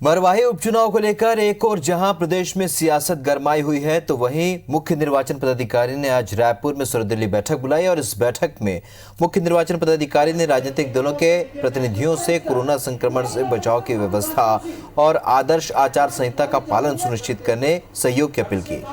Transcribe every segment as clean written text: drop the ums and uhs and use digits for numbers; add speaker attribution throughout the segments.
Speaker 1: मरवाही उपचुनाव को लेकर एक और जहां प्रदेश में सियासत गरमाई हुई है, तो वहीं मुख्य निर्वाचन पदाधिकारी ने आज रायपुर में सर्वदलीय बैठक बुलाई और इस बैठक में मुख्य निर्वाचन पदाधिकारी ने राजनीतिक दलों के प्रतिनिधियों से कोरोना संक्रमण से बचाव की व्यवस्था और आदर्श आचार संहिता का पालन सुनिश्चित करने सहयोग की अपील की।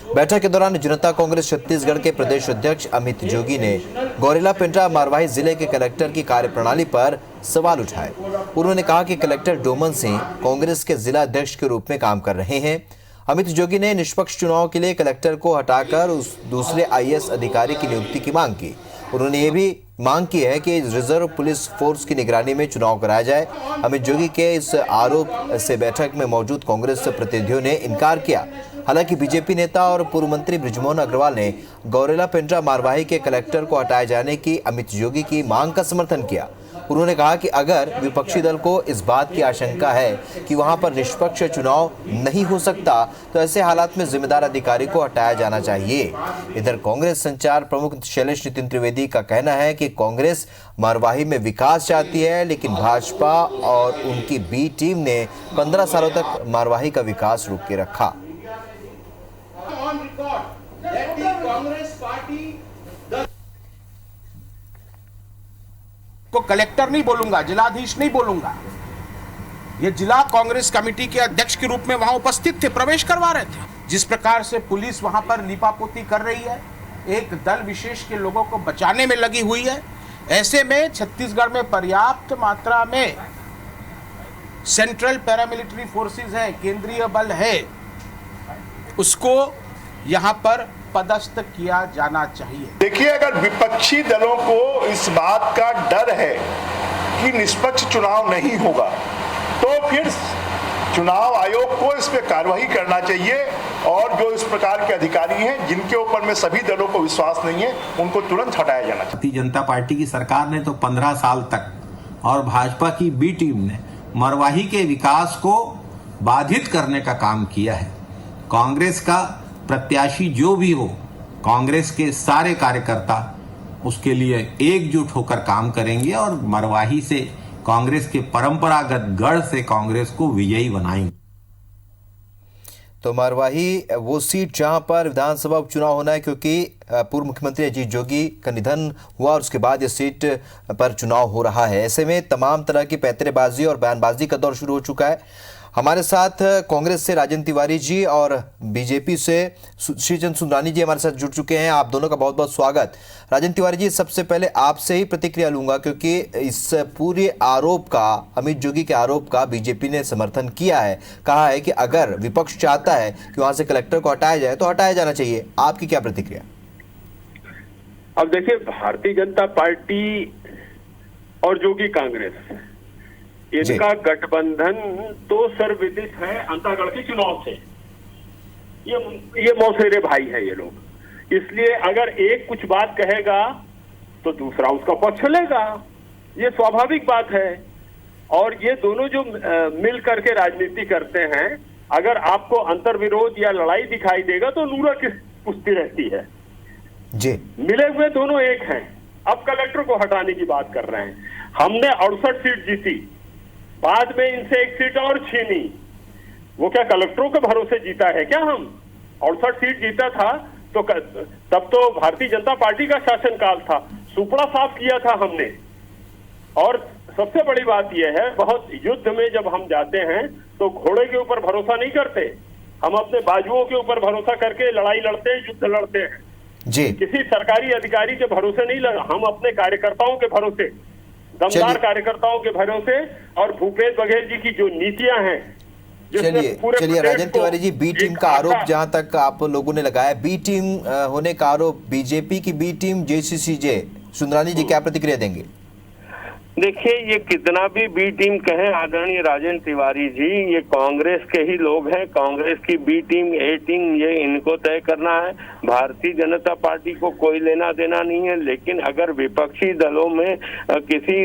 Speaker 1: बैठक के दौरान जनता कांग्रेस छत्तीसगढ़ के प्रदेश अध्यक्ष अमित जोगी ने गौरेला पेंड्रा मरवाही जिले के कलेक्टर की कार्यप्रणाली पर सवाल उठाए। उन्होंने कहा कि कलेक्टर डोमन सिंह कांग्रेस के जिला अध्यक्ष के रूप में काम कर रहे हैं। अमित जोगी ने निष्पक्ष चुनाव के लिए कलेक्टर को हटाकर उस दूसरे आईएएस अधिकारी की नियुक्ति की मांग की। उन्होंने ये भी मांग की है कि रिजर्व पुलिस फोर्स की निगरानी में चुनाव कराया जाए। अमित जोगी के इस आरोप से बैठक में मौजूद कांग्रेस प्रतिनिधियों ने इनकार किया। हालांकि बीजेपी नेता और पूर्व मंत्री बृजमोहन अग्रवाल ने गौरेला पेंड्रा मरवाही के कलेक्टर को हटाए जाने की अमित जोगी की मांग का समर्थन किया। उन्होंने कहा कि अगर विपक्षी दल को इस बात की आशंका है कि वहां पर निष्पक्ष चुनाव नहीं हो सकता, तो ऐसे हालात में जिम्मेदार अधिकारी को हटाया जाना चाहिए। इधर कांग्रेस संचार प्रमुख शैलेश नितिन त्रिवेदी का कहना है कि कांग्रेस मरवाही में विकास चाहती है, लेकिन भाजपा और उनकी बी टीम ने 15 सालों तक मरवाही का विकास रोक के रखा।
Speaker 2: को कलेक्टर नहीं बोलूंगा, जिलाधीश नहीं बोलूंगा। ये जिला कांग्रेस कमेटी के अध्यक्ष के रूप में वहां उपस्थित थे, प्रवेश करवा रहे थे। जिस प्रकार से पुलिस वहां पर लीपापोती कर रही है, एक दल विशेष के लोगों को बचाने में लगी हुई है, ऐसे में छत्तीसगढ़ में पर्याप्त मात्रा में सेंट्रल पैरामिलिट्री फोर्सेस है, केंद्रीय बल है, उसको यहां पर पदस्थ किया जाना चाहिए।
Speaker 3: देखिए, अगर विपक्षी दलों को इस बात का डर है कि निष्पक्ष चुनाव नहीं होगा, तो फिर चुनाव आयोग को इस पे कार्रवाई करना चाहिए और जो इस प्रकार के अधिकारी हैं जिनके ऊपर में सभी दलों को विश्वास नहीं है, उनको तुरंत हटाया जाना चाहिए।
Speaker 4: भारतीय जनता पार्टी की सरकार ने तो 15 साल तक और भाजपा की बी टीम ने मरवाही के विकास को बाधित करने का काम किया है। कांग्रेस का प्रत्याशी जो भी हो, कांग्रेस के सारे कार्यकर्ता उसके लिए एकजुट होकर काम करेंगे और मरवाही से कांग्रेस के परंपरागत गढ़ से कांग्रेस को विजयी बनाएंगे।
Speaker 1: तो मरवाही वो सीट जहां पर विधानसभा उपचुनाव होना है, क्योंकि पूर्व मुख्यमंत्री अजीत जोगी का निधन हुआ और उसके बाद ये सीट पर चुनाव हो रहा है। ऐसे में तमाम तरह की पैंतरेबाजी और बयानबाजी का दौर शुरू हो चुका है। हमारे साथ कांग्रेस से राजन तिवारी जी और बीजेपी से श्रीचंद सुंदरानी जी हमारे साथ जुड़ चुके हैं। आप दोनों का बहुत बहुत स्वागत। राजन तिवारी जी, सबसे पहले आपसे ही प्रतिक्रिया लूंगा, क्योंकि इस पूरे आरोप का, अमित जोगी के आरोप का बीजेपी ने समर्थन किया है, कहा है कि अगर विपक्ष चाहता है कि वहां से कलेक्टर को हटाया जाए तो हटाया जाना चाहिए। आपकी क्या प्रतिक्रिया?
Speaker 5: अब देखिए, भारतीय जनता पार्टी और जोगी कांग्रेस, इनका गठबंधन तो सर्वविदित है अंतागढ़ के चुनाव से। ये मौसेरे भाई है ये लोग, इसलिए अगर एक कुछ बात कहेगा तो दूसरा उसका पक्ष लेगा, ये स्वाभाविक बात है। और ये दोनों जो मिल करके राजनीति करते हैं, अगर आपको अंतर्विरोध या लड़ाई दिखाई देगा तो नूरा की पुष्टि रहती है
Speaker 1: जी।
Speaker 5: मिले हुए दोनों एक हैं। अब कलेक्टर को हटाने की बात कर रहे हैं। हमने 68 सीट जीती, बाद में इनसे एक सीट और छीनी। वो क्या कलेक्टरों के भरोसे जीता है क्या? हम 68 सीट जीता था तो तब तो भारतीय जनता पार्टी का शासनकाल था, सुपड़ा साफ किया था हमने। और सबसे बड़ी बात यह है, बहुत युद्ध में जब हम जाते हैं तो घोड़े के ऊपर भरोसा नहीं करते, हम अपने बाजुओं के ऊपर भरोसा करके लड़ाई लड़ते हैं, युद्ध लड़ते हैं जी। किसी सरकारी अधिकारी के भरोसे नहीं लड़ा, हम अपने कार्यकर्ताओं के भरोसे, दमदार कार्यकर्ताओं के भरोसे और भूपेश बघेल जी की जो नीतियां हैं।
Speaker 1: चलिए राजन तिवारी जी, बी टीम का आरोप जहां तक आप लोगों ने लगाया, बी टीम होने का आरोप, बीजेपी की बी टीम जेसीसीजे, सुंदरानी जी क्या प्रतिक्रिया देंगे?
Speaker 6: देखिए, ये कितना भी बी टीम कहें आदरणीय राजन तिवारी जी, ये कांग्रेस के ही लोग हैं। कांग्रेस की बी टीम, ए टीम, ये इनको तय करना है। भारतीय जनता पार्टी को कोई लेना देना नहीं है। लेकिन अगर विपक्षी दलों में किसी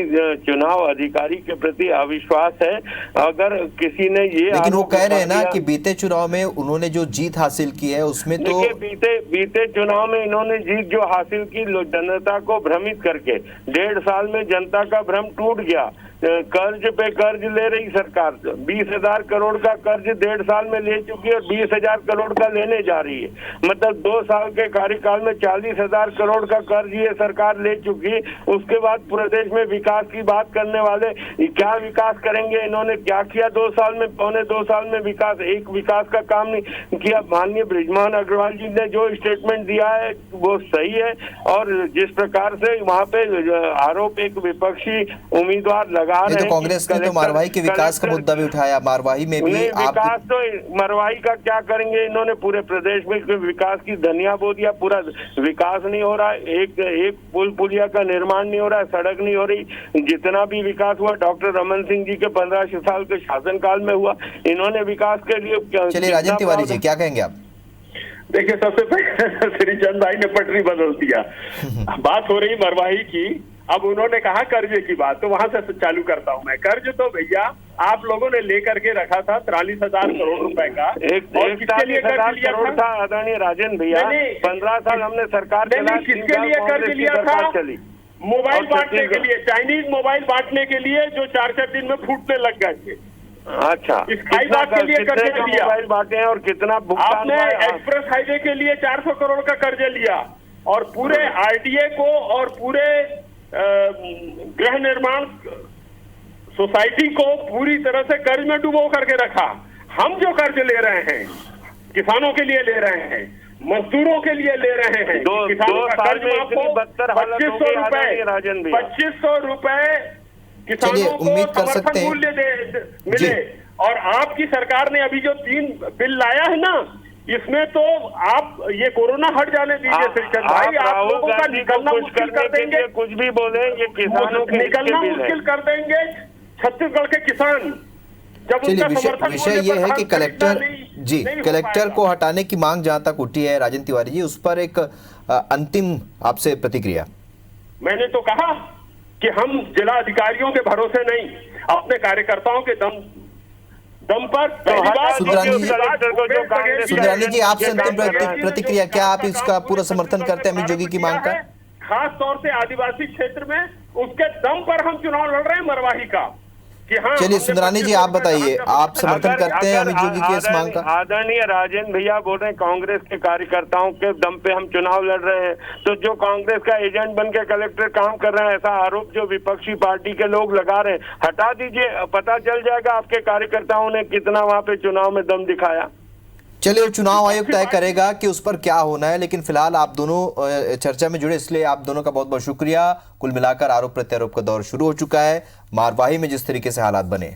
Speaker 6: चुनाव अधिकारी के प्रति अविश्वास है, अगर किसी ने ये,
Speaker 1: लेकिन वो कह रहे हैं ना कि बीते चुनाव में उन्होंने जो जीत हासिल की है उसमें तो
Speaker 6: बीते चुनाव में इन्होंने जीत जो हासिल की जनता को भ्रमित करके, 1.5 साल में जनता का भ्रम टूट गया। कर्ज पे कर्ज ले रही सरकार। 20,000 करोड़ का कर्ज 1.5 साल में ले चुकी है और 20,000 करोड़ का लेने जा रही है। मतलब 2 साल के कार्यकाल में 40,000 करोड़ का कर्ज ये सरकार ले चुकी। उसके बाद प्रदेश में विकास की बात करने वाले क्या विकास करेंगे? इन्होंने क्या किया 2 साल में? पौने 2 साल में विकास, एक विकास का काम नहीं किया। माननीय बृजमोहन अग्रवाल जी ने जो स्टेटमेंट दिया है वो सही है, और जिस प्रकार से वहाँ पे आरोप एक विपक्षी उम्मीदवार लगा रहे
Speaker 1: हैं। तो कांग्रेस ने तो मारवाही के विकास का मुद्दा भी उठाया। मारवाही में भी
Speaker 6: विकास तो मारवाही का क्या करेंगे? इन्होंने पूरे प्रदेश में विकास की धनिया बो दिया। पूरा विकास नहीं हो रहा है, एक पुल पुलिया का निर्माण नहीं हो रहा है, सड़क नहीं हो रही। जितना भी विकास हुआ डॉक्टर रमन सिंह जी के 15 साल के शासनकाल में हुआ। इन्होंने विकास के लिए
Speaker 1: चलिए राजेंद्र तिवारी जी क्या कहेंगे आप?
Speaker 5: देखिए, सबसे पहले श्रीचंद भाई ने पटरी बदल दिया। बात हो रही मरवाही की, अब उन्होंने कहा कर्जे की बात, तो वहां से चालू करता हूं मैं। कर्ज तो भैया आप लोगों ने लेकर के रखा था 43,000 करोड़ रुपए का।
Speaker 6: और किसके लिए कर्ज लिया था आदरणीय राजन भैया? 15 साल हमने सरकार चलाई।
Speaker 5: किसके लिए कर्ज लिया था? मोबाइल बांटने के लिए, चाइनीज मोबाइल बांटने के लिए, जो 4-4 दिन में फूटने लग गए थे।
Speaker 6: अच्छा,
Speaker 5: स्काई बात के लिए कर्ज लिया,
Speaker 6: मोबाइल बांटे और कितना भुगतान?
Speaker 5: आपने एक्सप्रेस हाईवे के लिए 400 करोड़ का कर्ज लिया, और पूरे आरडीए को और पूरे गृह निर्माण सोसाइटी को पूरी तरह से कर्ज में डुबो करके रखा। हम जो कर्ज ले रहे हैं किसानों के लिए ले रहे हैं, मजदूरों के लिए ले रहे हैं। किसानों का कर्ज आपको 2500 रुपए, 2500 रुपए किसानों को समर्थन मूल्य मिले। और आपकी सरकार ने अभी जो 3 बिल लाया है ना, इसमें तो आप ये कोरोना हट जाने दीजिए श्रीचंद भाई, आप लोगों का निकलना मुश्किल कर देंगे।
Speaker 6: कुछ भी बोले, ये किसानों के
Speaker 5: निकलना मुश्किल कर देंगे छत्तीसगढ़ के किसान। जब उनका समर्थन
Speaker 1: विषय ये है कि कलेक्टर को हटाने की मांग जहां तक उठी है राजेंद्र तिवारी जी, उस पर एक अंतिम आपसे प्रतिक्रिया।
Speaker 5: मैंने तो कहा कि हम जिला अधिकारियों के भरोसे नहीं, अपने कार्यकर्ताओं के दम पर।
Speaker 1: सुंदरानी जी आपसे अंतिम प्रतिक्रिया, क्या आप इसका पूरा समर्थन करते हैं अमित जोगी की मांग का?
Speaker 5: खास तौर से आदिवासी क्षेत्र में उसके दम पर हम चुनाव लड़ रहे हैं मरवाही का। हाँ,
Speaker 1: चलिए सुंदरानी जी आप बताइए, आप समर्थन करते हैं अमित जोगी की इस मांग का?
Speaker 6: आदरणीय राजेंद्र भैया बोल रहे हैं कांग्रेस के कार्यकर्ताओं के दम पे हम चुनाव लड़ रहे हैं, तो जो कांग्रेस का एजेंट बन के कलेक्टर काम कर रहे हैं, ऐसा आरोप जो विपक्षी पार्टी के लोग लगा रहे हैं, हटा दीजिए। पता चल जाएगा आपके कार्यकर्ताओं ने कितना वहां पे चुनाव में दम दिखाया।
Speaker 1: चलिए चुनाव आयोग तय करेगा कि उस पर क्या होना है, लेकिन फिलहाल आप दोनों चर्चा में जुड़े, इसलिए आप दोनों का बहुत बहुत शुक्रिया। कुल मिलाकर आरोप प्रत्यारोप का दौर शुरू हो चुका है। मारवाही में जिस तरीके से हालात बने